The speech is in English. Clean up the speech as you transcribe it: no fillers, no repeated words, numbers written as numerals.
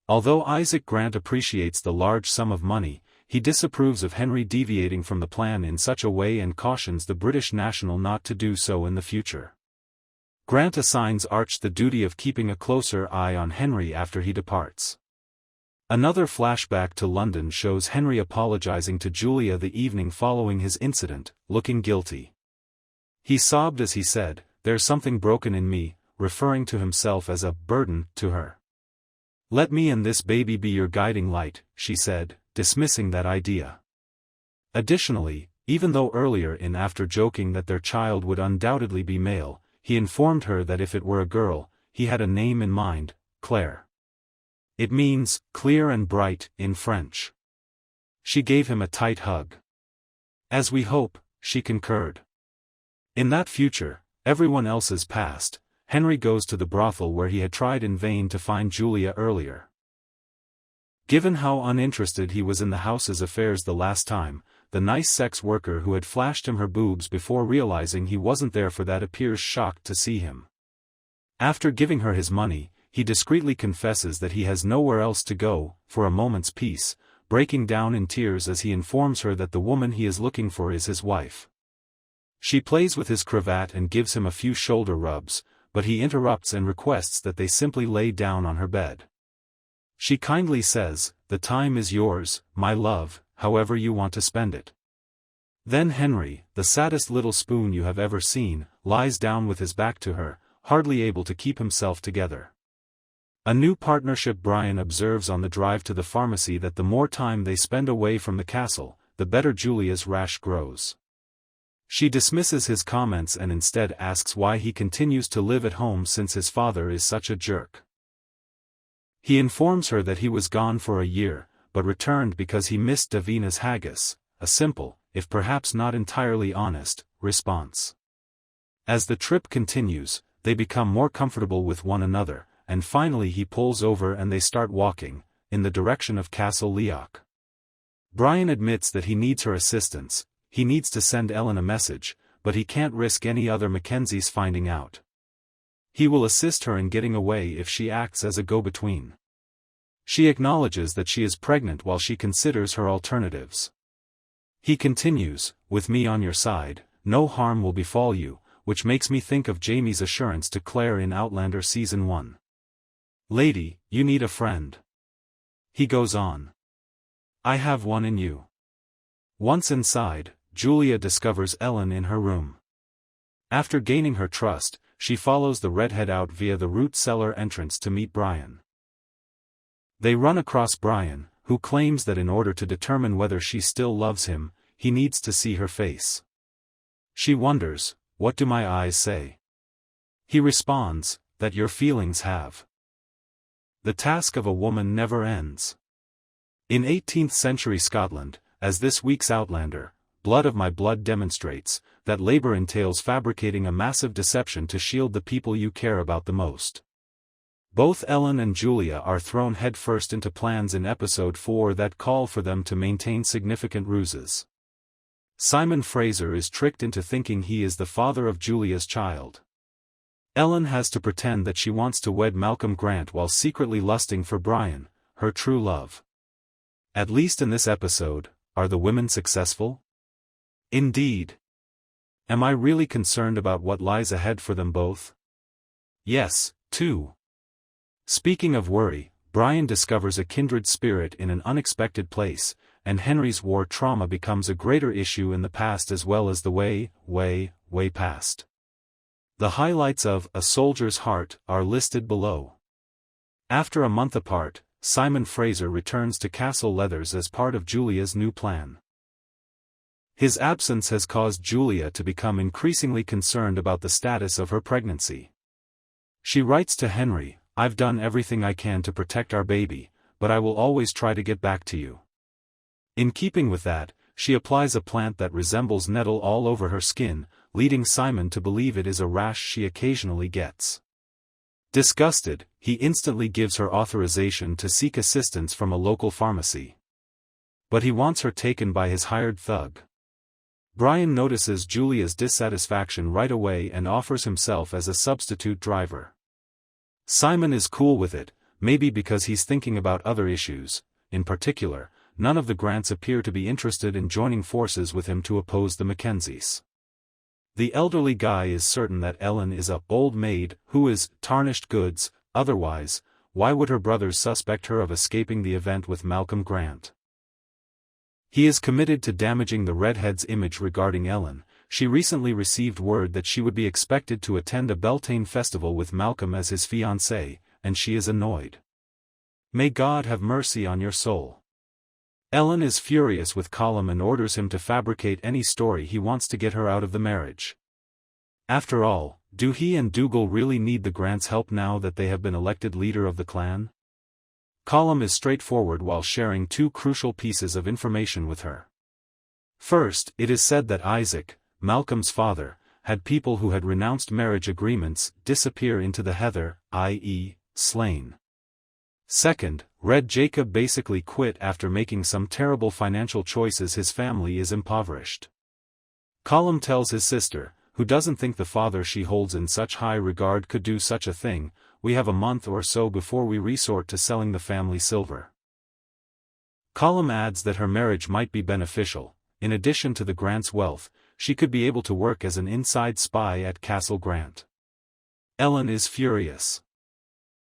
Although Isaac Grant appreciates the large sum of money, he disapproves of Henry deviating from the plan in such a way and cautions the British national not to do so in the future. Grant assigns Arch the duty of keeping a closer eye on Henry after he departs. Another flashback to London shows Henry apologizing to Julia the evening following his incident, looking guilty. He sobbed as he said, "There's something broken in me," referring to himself as a burden to her. "Let me and this baby be your guiding light," she said, dismissing that idea. Additionally, even though earlier in after joking that their child would undoubtedly be male, he informed her that if it were a girl, he had a name in mind, Claire. It means, clear and bright, in French. She gave him a tight hug. "As we hope," she concurred. In that future, everyone else's past, Henry goes to the brothel where he had tried in vain to find Julia earlier. Given how uninterested he was in the house's affairs the last time, the nice sex worker who had flashed him her boobs before realizing he wasn't there for that appears shocked to see him. After giving her his money, he discreetly confesses that he has nowhere else to go, for a moment's peace, breaking down in tears as he informs her that the woman he is looking for is his wife. She plays with his cravat and gives him a few shoulder rubs, but he interrupts and requests that they simply lay down on her bed. She kindly says, "The time is yours, my love, however you want to spend it." Then Henry, the saddest little spoon you have ever seen, lies down with his back to her, hardly able to keep himself together. A new partnership. Brian observes on the drive to the pharmacy that the more time they spend away from the castle, the better Julia's rash grows. She dismisses his comments and instead asks why he continues to live at home since his father is such a jerk. He informs her that he was gone for a year, but returned because he missed Davina's haggis, a simple, if perhaps not entirely honest, response. As the trip continues, they become more comfortable with one another, and finally he pulls over and they start walking, in the direction of Castle Leoch. Brian admits that he needs her assistance, he needs to send Ellen a message, but he can't risk any other Mackenzies finding out. He will assist her in getting away if she acts as a go-between. She acknowledges that she is pregnant while she considers her alternatives. He continues, "With me on your side, no harm will befall you," which makes me think of Jamie's assurance to Claire in Outlander Season 1. "Lady, you need a friend." He goes on. "I have one in you." Once inside, Julia discovers Ellen in her room. After gaining her trust, she follows the redhead out via the root cellar entrance to meet Brian. They run across Brian, who claims that in order to determine whether she still loves him, he needs to see her face. She wonders, "What do my eyes say?" He responds, "That your feelings have." The task of a woman never ends. In 18th century Scotland, as this week's Outlander, Blood of My Blood demonstrates, that labor entails fabricating a massive deception to shield the people you care about the most. Both Ellen and Julia are thrown headfirst into plans in Episode 4 that call for them to maintain significant ruses. Simon Fraser is tricked into thinking he is the father of Julia's child. Ellen has to pretend that she wants to wed Malcolm Grant while secretly lusting for Brian, her true love. At least in this episode, are the women successful? Indeed. Am I really concerned about what lies ahead for them both? Yes, too. Speaking of worry, Brian discovers a kindred spirit in an unexpected place, and Henry's war trauma becomes a greater issue in the past as well as the way past. The highlights of A Soldier's Heart are listed below. After a month apart, Simon Fraser returns to Castle Leathers as part of Julia's new plan. His absence has caused Julia to become increasingly concerned about the status of her pregnancy. She writes to Henry, "I've done everything I can to protect our baby, but I will always try to get back to you." In keeping with that, she applies a plant that resembles nettle all over her skin, leading Simon to believe it is a rash she occasionally gets. Disgusted, he instantly gives her authorization to seek assistance from a local pharmacy. But he wants her taken by his hired thug. Brian notices Julia's dissatisfaction right away and offers himself as a substitute driver. Simon is cool with it, maybe because he's thinking about other issues. In particular, none of the Grants appear to be interested in joining forces with him to oppose the Mackenzies. The elderly guy is certain that Ellen is a old maid who is tarnished goods, otherwise, why would her brothers suspect her of escaping the event with Malcolm Grant? He is committed to damaging the redhead's image regarding Ellen. She recently received word that she would be expected to attend a Beltane festival with Malcolm as his fiancé, and she is annoyed. May God have mercy on your soul. Ellen is furious with Colum and orders him to fabricate any story he wants to get her out of the marriage. After all, do he and Dougal really need the Grants' help now that they have been elected leader of the clan? Colum is straightforward while sharing two crucial pieces of information with her. First, it is said that Isaac, Malcolm's father, had people who had renounced marriage agreements disappear into the heather, i.e., slain. Second, Red Jacob basically quit after making some terrible financial choices. His family is impoverished. Colum tells his sister, who doesn't think the father she holds in such high regard could do such a thing, we have a month or so before we resort to selling the family silver. Colum adds that her marriage might be beneficial. In addition to the Grants' wealth, she could be able to work as an inside spy at Castle Grant. Ellen is furious.